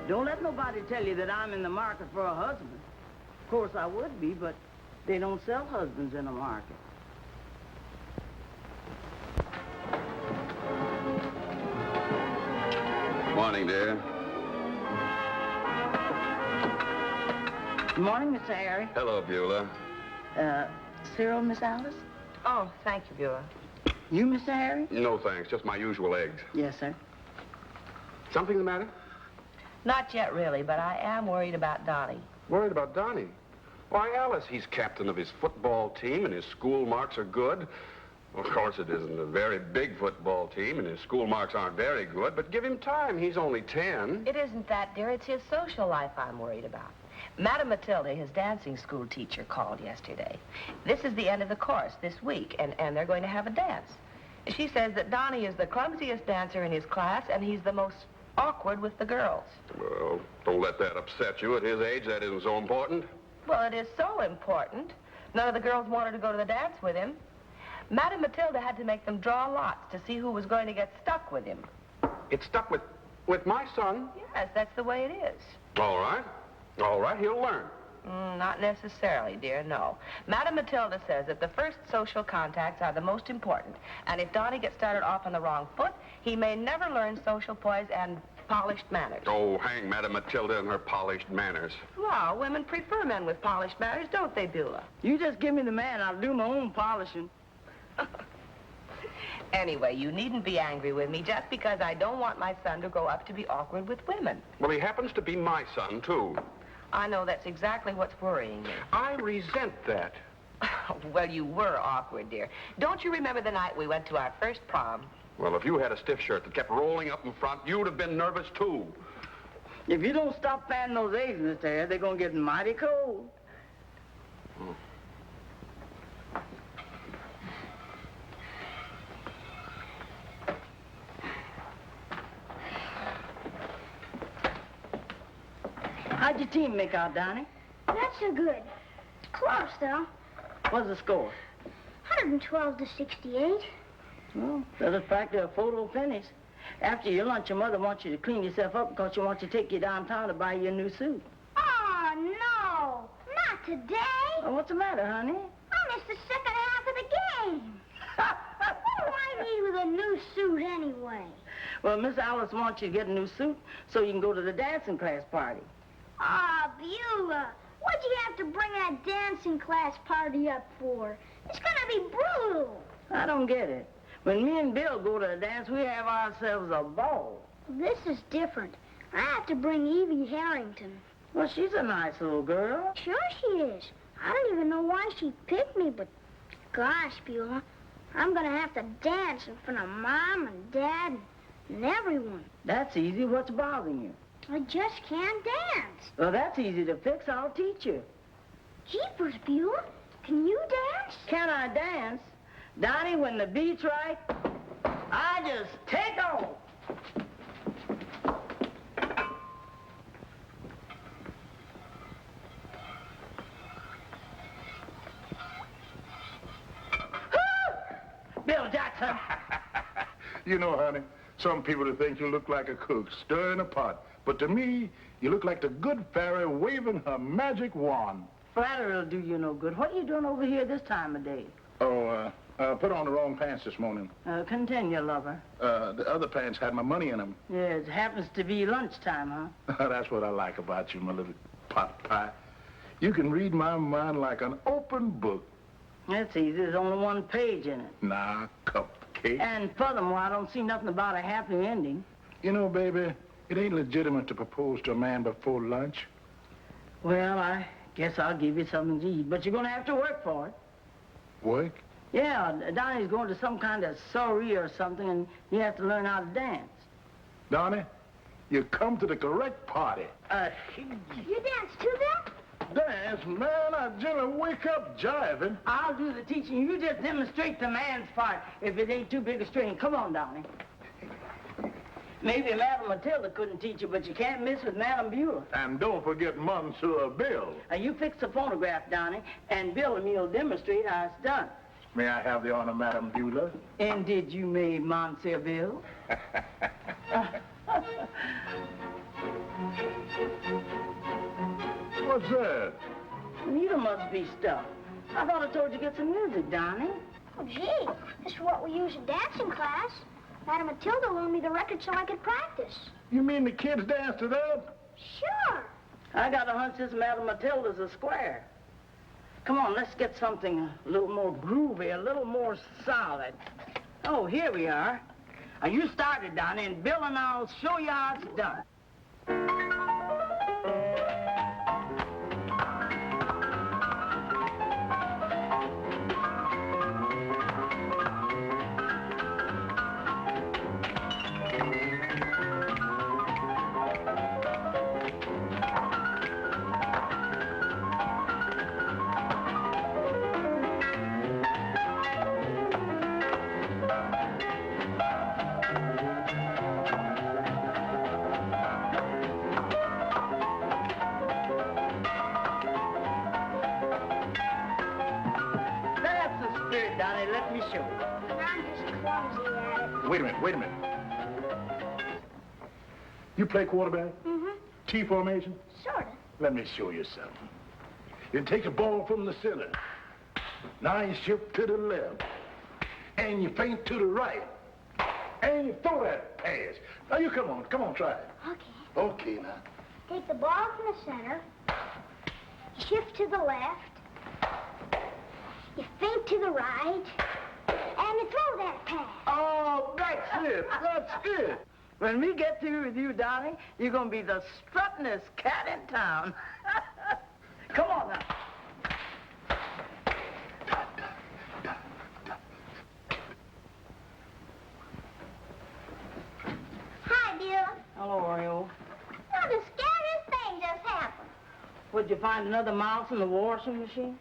Don't let nobody tell you that I'm in the market for a husband. Of course I would be, but they don't sell husbands in the market. Morning, dear. Good morning, Mr. Harry. Hello, Beulah. Cereal, Miss Alice? Oh, thank you, Beulah. You, Mr. Harry? No, thanks. Just my usual eggs. Yes, sir. Something the matter? Not yet, really, but I am worried about Donnie. Worried about Donnie? Why, Alice, he's captain of his football team, and his school marks are good. Of course, it isn't a very big football team, and his school marks aren't very good, but give him time. He's only 10. It isn't that, dear. It's his social life I'm worried about. Madam Matilda, his dancing school teacher, called yesterday. This is the end of the course this week, and they're going to have a dance. She says that Donnie is the clumsiest dancer in his class, and he's the most awkward with the girls. Well, don't let that upset you. At his age, that isn't so important. Well, it is so important. None of the girls wanted to go to the dance with him. Madam Matilda had to make them draw lots to see who was going to get stuck with him. It stuck with my son? Yes, that's the way it is. All right. All right, he'll learn. Not necessarily, dear, no. Madam Matilda says that the first social contacts are the most important, and if Donnie gets started off on the wrong foot, he may never learn social poise and polished manners. Oh, hang Madam Matilda and her polished manners. Well, women prefer men with polished manners, don't they, Beulah? You just give me the man, I'll do my own polishing. Anyway, you needn't be angry with me just because I don't want my son to grow up to be awkward with women. Well, he happens to be my son, too. I know that's exactly what's worrying me. I resent that. Well, you were awkward, dear. Don't you remember the night we went to our first prom? Well, if you had a stiff shirt that kept rolling up in front, you'd have been nervous, too. If you don't stop fanning those eggs, Mr. Harry, they're going to get mighty cold. How'd your team make out, Donnie? Not so good. Close, though. What's the score? 112 to 68. Well, that's a fact of photo finish. After your lunch, your mother wants you to clean yourself up because she wants to take you downtown to buy you a new suit. Oh, no. Not today. Oh, what's the matter, honey? I missed the second half of the game. What do I need with a new suit anyway? Well, Miss Alice wants you to get a new suit so you can go to the dancing class party. Ah, Beulah, what'd you have to bring that dancing class party up for? It's gonna be brutal. I don't get it. When me and Bill go to the dance, we have ourselves a ball. This is different. I have to bring Evie Harrington. Well, she's a nice little girl. Sure she is. I don't even know why she picked me, but gosh, Beulah, I'm gonna have to dance in front of Mom and Dad and everyone. That's easy. What's bothering you? I just can't dance. Well, that's easy to fix. I'll teach you. Jeepers, Beulah, can you dance? Can I dance? Donnie, when the beat's right, I just take off. Bill Jackson. You know, honey, some people think you look like a cook stirring a pot. But to me, you look like the good fairy waving her magic wand. Flattery will do you no good. What are you doing over here this time of day? Oh, put on the wrong pants this morning. Continue, lover. The other pants had my money in them. Yeah, it happens to be lunchtime, huh? That's what I like about you, my little pot pie. You can read my mind like an open book. That's easy. There's only one page in it. Nah, cupcake. And furthermore, I don't see nothing about a happy ending. You know, baby, it ain't legitimate to propose to a man before lunch. Well, I guess I'll give you something to eat, but you're going to have to work for it. Work? Yeah, Donnie's going to some kind of soiree or something, and he has to learn how to dance. Donnie, you come to the correct party. You dance too, Bill? Dance, man, I generally wake up jiving. I'll do the teaching. You just demonstrate the man's part if it ain't too big a strain. Come on, Donnie. Maybe Madam Matilda couldn't teach you, but you can't miss with Madam Beulah. And don't forget Monsieur Bill. You fix the phonograph, Donnie, and Bill and me will demonstrate how it's done. May I have the honor, Madam Beulah? And did you, may, Monsieur Bill? What's that? Neither must be stuff. I thought I told you to get some music, Donnie. Oh, gee, this is what we use in dancing class. Madam Matilda loaned me the record so I could practice. You mean the kids dance to that? Sure. I got a hunch this Madam Matilda's a square. Come on, let's get something a little more groovy, a little more solid. Oh, here we are. Now, you started, Donnie, and Bill and I'll show you how it's done. Donnie, let me show you. I'm just clumsy at it. Wait a minute. You play quarterback? Mm-hmm. T formation? Sorta. Let me show you something. You take a ball from the center. Now you shift to the left. And you feint to the right. And you throw that pass. Now you come on, try it. Okay. Okay, now. Take the ball from the center. Shift to the left. You feint to the right, and you throw that pass. Oh, that's it. When we get through with you, Donnie, you're going to be the struttingest cat in town. Come on now. Hi, Bill. Hello, Oreo. Now, the scariest thing just happened. Would you find another mouse in the washing machine?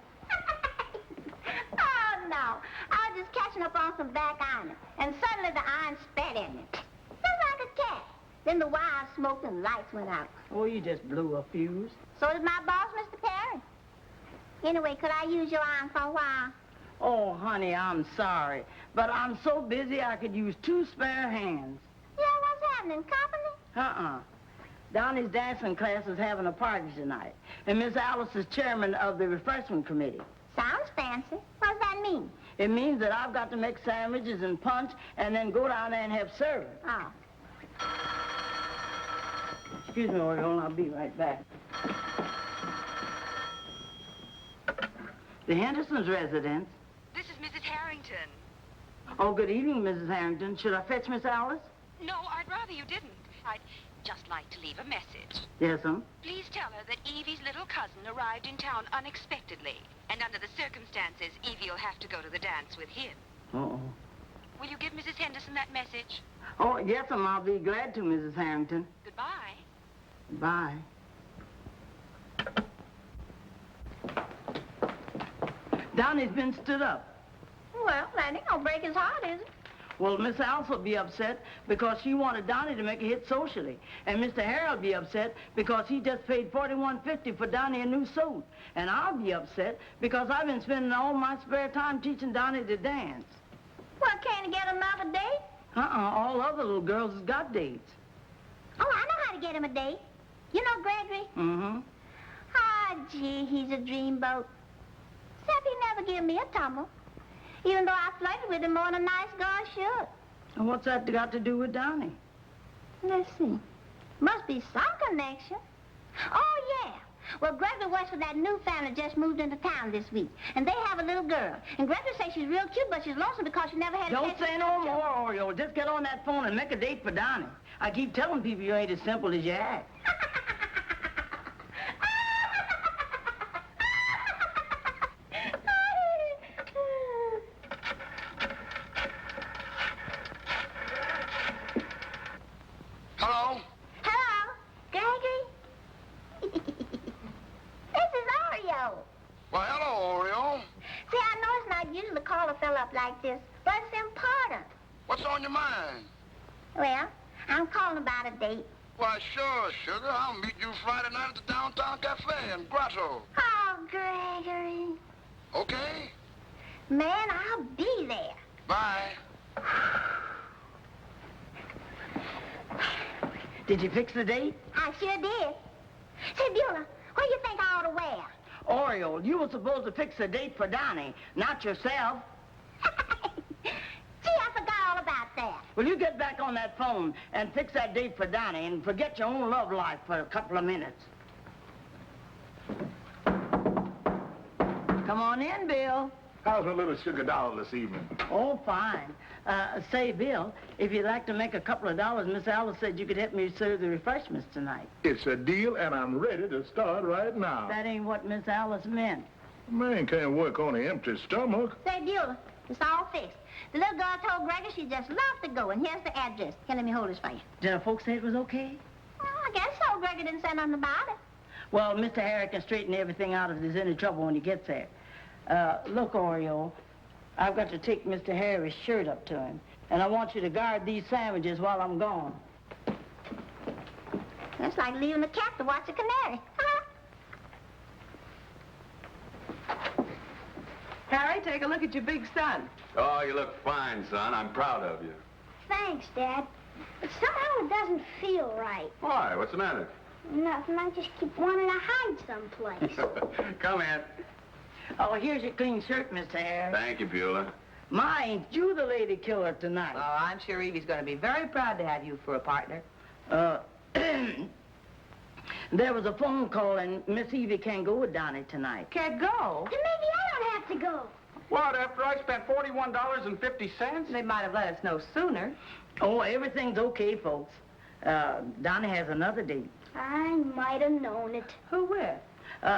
Oh, no. I was just catching up on some back iron, and suddenly the iron spat in it. Just like a cat. Then the wire smoked and lights went out. Oh, you just blew a fuse. So did my boss, Mr. Perry. Anyway, could I use your iron for a while? Oh, honey, I'm sorry. But I'm so busy I could use 2 spare hands. Yeah, what's happening? Company? Donnie's dancing class is having a party tonight. And Miss Alice is chairman of the refreshment committee. Sounds fancy. What does that mean? It means that I've got to make sandwiches and punch and then go down there and have service. Oh. Excuse me, Oriole, I'll be right back. The Hendersons' residence. This is Mrs. Harrington. Oh, good evening, Mrs. Harrington. Should I fetch Miss Alice? No, I'd rather you didn't. I'd just like to leave a message. Yes, ma'am. Please tell her that Evie's little cousin arrived in town unexpectedly. And under the circumstances, Evie will have to go to the dance with him. Uh-oh. Will you give Mrs. Henderson that message? Oh, yes, ma'am. I'll be glad to, Mrs. Harrington. Goodbye. Bye. Donnie's been stood up. Well, that ain't gonna break his heart, is it? Well, Miss Alice will be upset because she wanted Donnie to make a hit socially. And Mr. Harold will be upset because he just paid $41.50 for Donnie a new suit. And I'll be upset because I've been spending all my spare time teaching Donnie to dance. Well, can't he get another date? All other little girls has got dates. Oh, I know how to get him a date. You know Gregory? Mm-hmm. Ah, gee, he's a dreamboat. Except he never give me a tumble. Even though I flirted with him more than a nice girl should. And what's that got to do with Donnie? Let's see. Must be some connection. Oh, yeah. Well, Gregory works for that new family that just moved into town this week. And they have a little girl. And Gregory says she's real cute, but she's lonesome because she never had a Don't chance to say no more, Oreo. Just get on that phone and make a date for Donnie. I keep telling people you ain't as simple as you act. Hello? Hello, Gregory? This is Oreo. Well, hello, Oriole. See, I know it's not usual to call a fella up like this, but it's important. What's on your mind? Well, I'm calling about a date. Why, sure, sugar. I'll meet you Friday night at the downtown cafe in Grotto. Oh, Gregory. Okay? Man, I'll be there. Bye. Did you fix the date? I sure did. Say, Beulah, what do you think I ought to wear? Oriole, you were supposed to fix a date for Donnie, not yourself. Gee, I forgot all about that. Well, you get back on that phone and fix that date for Donnie and forget your own love life for a couple of minutes. Come on in, Bill. How's my little sugar doll this evening? Oh, fine. Say, Bill, if you'd like to make a couple of dollars, Miss Alice said you could help me serve the refreshments tonight. It's a deal, and I'm ready to start right now. That ain't what Miss Alice meant. Man can't work on an empty stomach. Say, Beulah, it's all fixed. The little girl told Gregor she'd just love to go, and here's the address. Here, let me hold this for you. Did the folks say it was okay? Well, I guess so. Gregor didn't say nothing about it. Well, Mr. Harry can straighten everything out if there's any trouble when he gets there. Look, Oriole, I've got to take Mr. Harry's shirt up to him, and I want you to guard these sandwiches while I'm gone. That's like leaving the cat to watch a canary. Harry, take a look at your big son. Oh, you look fine, son. I'm proud of you. Thanks, Dad. But somehow it doesn't feel right. Why? What's the matter? Nothing. I just keep wanting to hide someplace. Come in. Oh, here's your clean shirt, Mr. Harry. Thank you, Beulah. My, ain't you the lady killer tonight? Oh, I'm sure Evie's going to be very proud to have you for a partner. There was a phone call, and Miss Evie can't go with Donnie tonight. Can't go. Then maybe I don't have to go. What, after I spent $41.50? They might have let us know sooner. Oh, everything's okay, folks. Donnie has another date. I might have known it. Who with?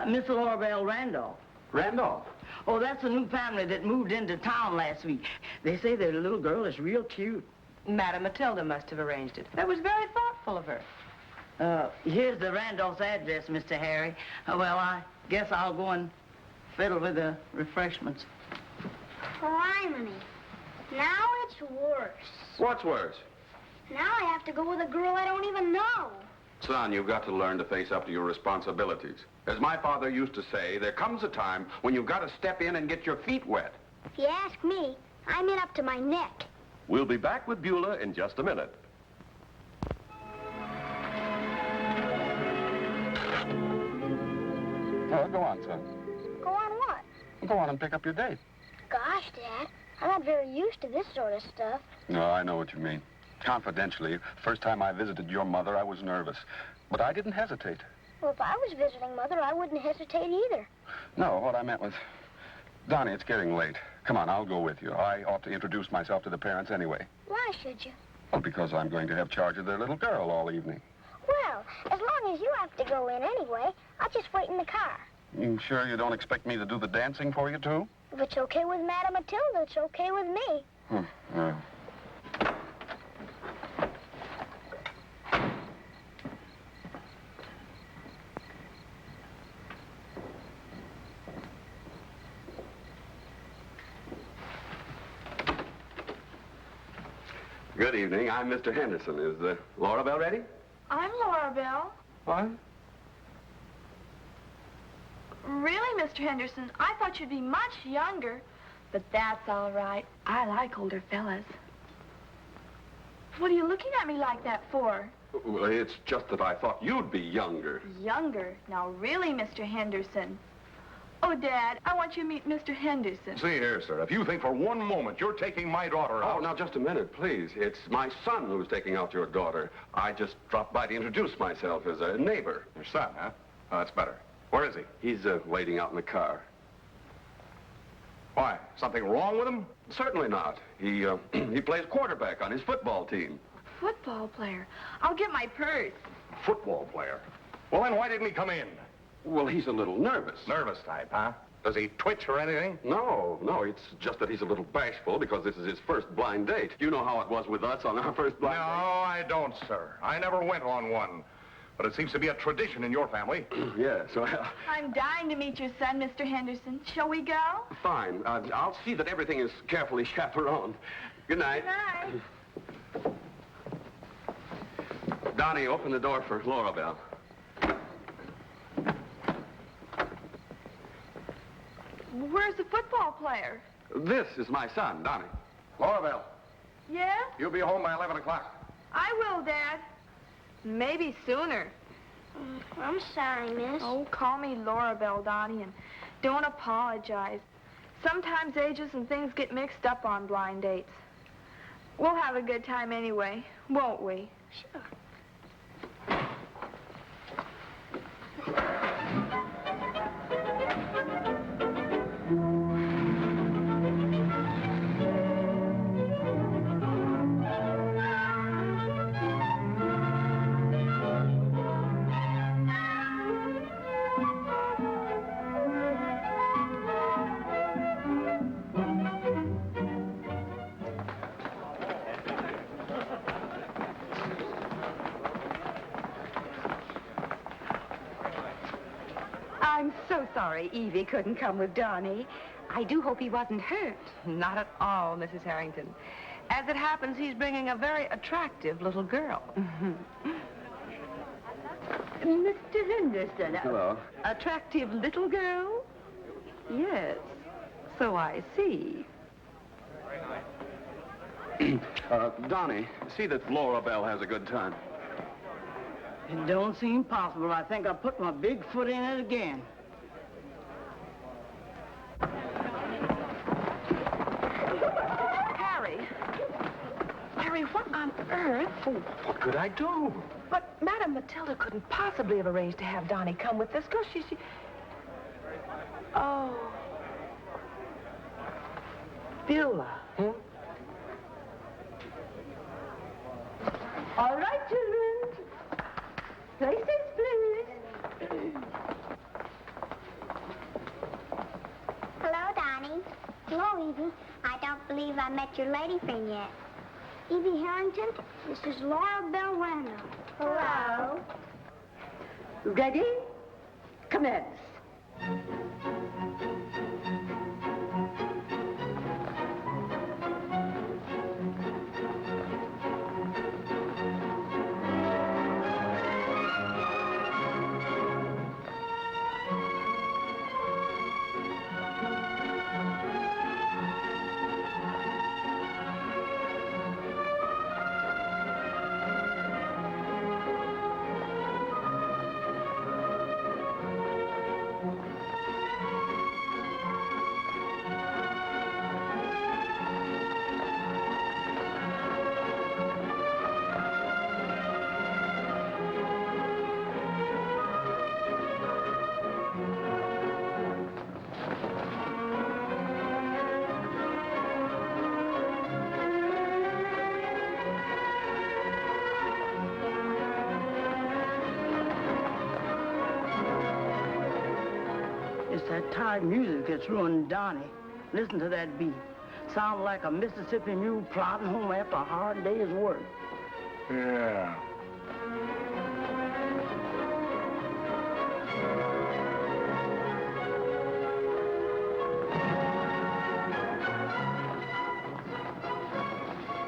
Miss Laurabelle Randolph. Randolph. Oh, that's a new family that moved into town last week. They say their little girl is real cute. Madam Matilda must have arranged it. That was very thoughtful of her. Here's the Randolph's address, Mr. Harry. Well, I guess I'll go and fiddle with the refreshments. Criminy. Now it's worse. What's worse? Now I have to go with a girl I don't even know. Son, you've got to learn to face up to your responsibilities. As my father used to say, there comes a time when you've got to step in and get your feet wet. If you ask me, I'm in up to my neck. We'll be back with Beulah in just a minute. Oh, go on, son. Go on what? Go on and pick up your date. Gosh, Dad, I'm not very used to this sort of stuff. No, I know what you mean. Confidentially, first time I visited your mother, I was nervous. But I didn't hesitate. Well, if I was visiting Mother, I wouldn't hesitate either. No, what I meant was... Donnie, it's getting late. Come on, I'll go with you. I ought to introduce myself to the parents anyway. Why should you? Well, because I'm going to have charge of their little girl all evening. Well, as long as you have to go in anyway, I'll just wait in the car. You sure you don't expect me to do the dancing for you, too? If it's okay with Madam Matilda, it's okay with me. Good evening. I'm Mr. Henderson. Is Laurabelle ready? I'm Laurabelle. What? Really, Mr. Henderson? I thought you'd be much younger. But that's all right. I like older fellas. What are you looking at me like that for? Well, it's just that I thought you'd be younger. Younger? Now, really, Mr. Henderson? Oh, Dad, I want you to meet Mr. Henderson. See here, sir, if you think for one moment you're taking my daughter out... Oh, now, just a minute, please. It's my son who's taking out your daughter. I just dropped by to introduce myself as a neighbor. Your son, huh? Oh, that's better. Where is he? He's waiting out in the car. Why? Something wrong with him? Certainly not. He plays quarterback on his football team. Football player. I'll get my purse. Football player. Well, then why didn't he come in? Well, he's a little nervous. Nervous type, huh? Does he twitch or anything? No, it's just that he's a little bashful because this is his first blind date. You know how it was with us on our first blind No, I don't, sir. I never went on one. But it seems to be a tradition in your family. date. Yes, well... I'm dying to meet your son, Mr. Henderson. Shall we go? Fine. I'll see that everything is carefully chaperoned. Good night. Good night. Donnie, open the door for Laurabelle. Where's the football player? This is my son, Donnie. Laurabelle, Yes? you'll be home by 11 o'clock. I will, Dad. Maybe sooner. I'm sorry, miss. Oh, call me Laura Bell, Donnie, and don't apologize. Sometimes ages and things get mixed up on blind dates. We'll have a good time anyway, won't we? Sure. I'm so sorry Evie couldn't come with Donnie. I do hope he wasn't hurt. Not at all, Mrs. Harrington. As it happens, he's bringing a very attractive little girl. Mr. Henderson. Hello. Attractive little girl? Yes, so I see. Donnie, see that Laura Bell has a good time. It don't seem possible. I think I put my big foot in it again. Harry, what on earth? Oh, what could I do? But Madame Matilda couldn't possibly have arranged to have Donnie come with this girl. She... Oh. Beulah. All right, children. Places, please. Hello, Donnie. Hello, Evie. I don't believe I met your lady friend yet. Evie Harrington, this is Laura Bell Randall. Hello. Ready? Commence. It's that tired music that's ruined Donnie. Listen to that beat. Sounds like a Mississippi mule plodding home after a hard day's work. Yeah.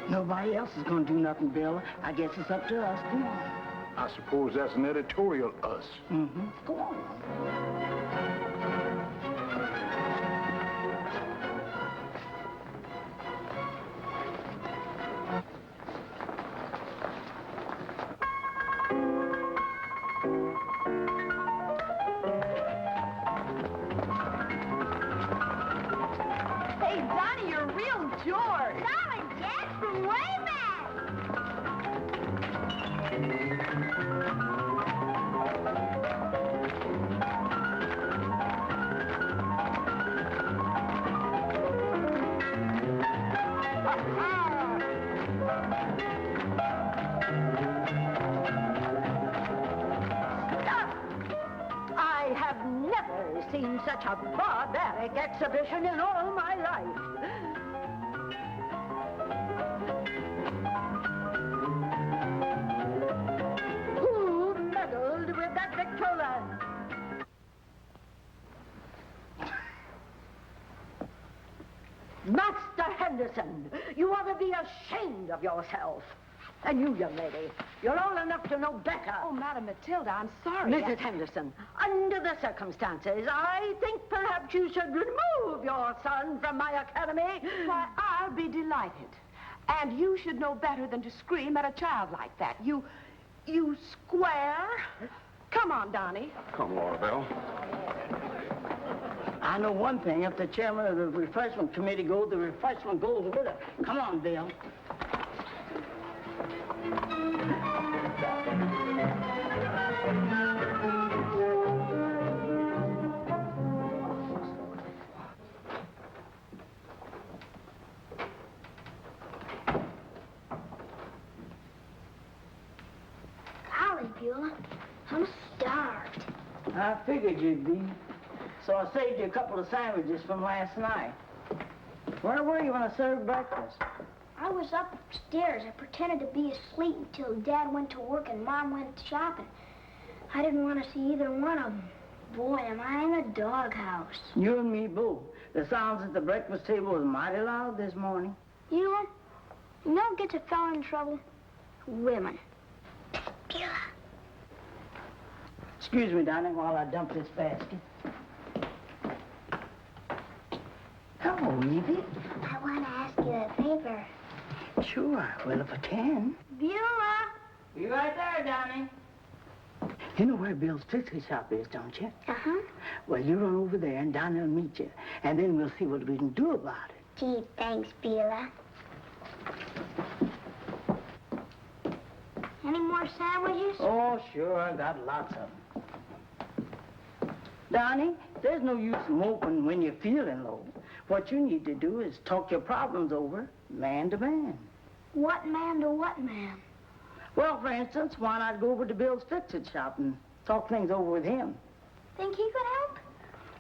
Nobody else is going to do nothing, Bill. I guess it's up to us. Come on. I suppose that's an editorial us. Mm-hmm. Go on. Hey, Donnie, you're a real George. Solid Jack from way back. I have never seen such a barbaric exhibition in all my life. Who meddled with that Victrola? Master Henderson, you ought to be ashamed of yourself. And you, young lady, you're old enough to know better. Oh, Madame Matilda, I'm sorry. Mrs. Henderson, under the circumstances, I think perhaps you should remove your son from my academy. Why, I'll be delighted. And you should know better than to scream at a child like that. You square. Come on, Donnie. Come, Laura Bell. I know one thing. If the chairman of the refreshment committee goes, the refreshment goes with her. Come on, Bill. Golly, Beulah, I'm starved. I figured you'd be. So I saved you a couple of sandwiches from last night. Where were you when I served breakfast? I was upstairs. I pretended to be asleep until Dad went to work and Mom went shopping. I didn't want to see either one of them. Boy, am I in a doghouse. You and me both. The sounds at the breakfast table was mighty loud this morning. You know what gets a fella in trouble? Women. Beulah. Excuse me, Donnie, while I dump this basket. Hello, Evie. I want to ask you a favor. Sure, well, if I can. Beulah. You right there, Donnie. You know where Bill's fixie shop is, don't you? Uh-huh. Well, you run over there and Donnie will meet you. And then we'll see what we can do about it. Gee, thanks, Beulah. Any more sandwiches? Oh, sure, I got lots of them. Donnie, there's no use moping when you're feeling low. What you need to do is talk your problems over man to man. What man to what man? Well, for instance, why not go over to Bill's fix-it shop and talk things over with him? Think he could help?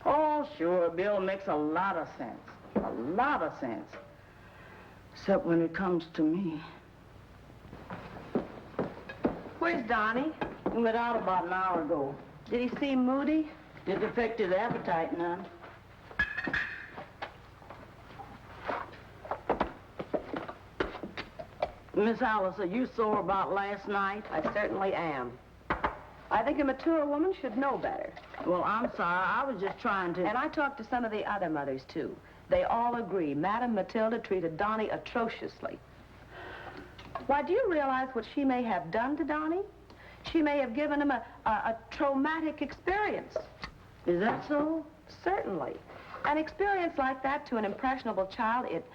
Oh, sure, Bill makes a lot of sense. A lot of sense. Except when it comes to me. Where's Donnie? He went out about an hour ago. Did he seem moody? Didn't affect his appetite none. Miss Alice, are you sore about last night? I certainly am. I think a mature woman should know better. Well, I'm sorry. I was just trying to... And I talked to some of the other mothers, too. They all agree Madame Matilda treated Donnie atrociously. Why, do you realize what she may have done to Donnie? She may have given him a traumatic experience. Is that so? Certainly. An experience like that to an impressionable child, it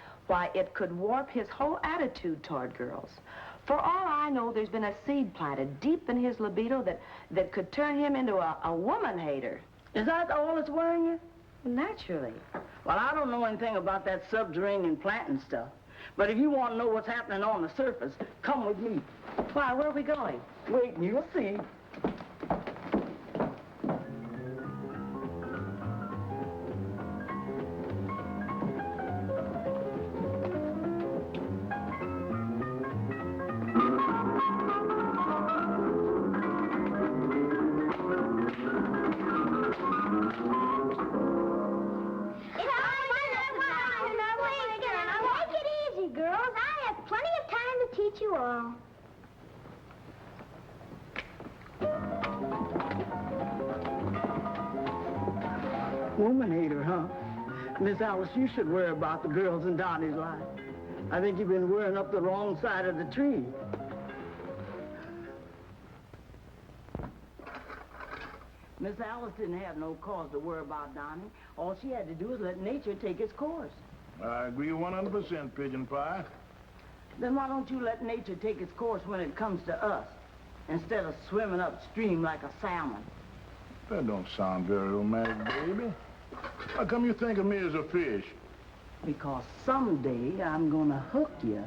could warp his whole attitude toward girls. For all I know, there's been a seed planted deep in his libido that could turn him into a woman hater. Is that all that's worrying you? Naturally. Well, I don't know anything about that subterranean planting stuff. But if you want to know what's happening on the surface, come with me. Why, where are we going? Wait, and you'll see. You all. Woman hater, huh? Miss Alice, you should worry about the girls in Donnie's life. I think you've been worrying up the wrong side of the tree. Miss Alice didn't have no cause to worry about Donnie. All she had to do was let nature take its course. I agree 100%, Pigeon Pie. Then why don't you let nature take its course when it comes to us, instead of swimming upstream like a salmon? That don't sound very romantic, baby. How come you think of me as a fish? Because someday I'm gonna hook you.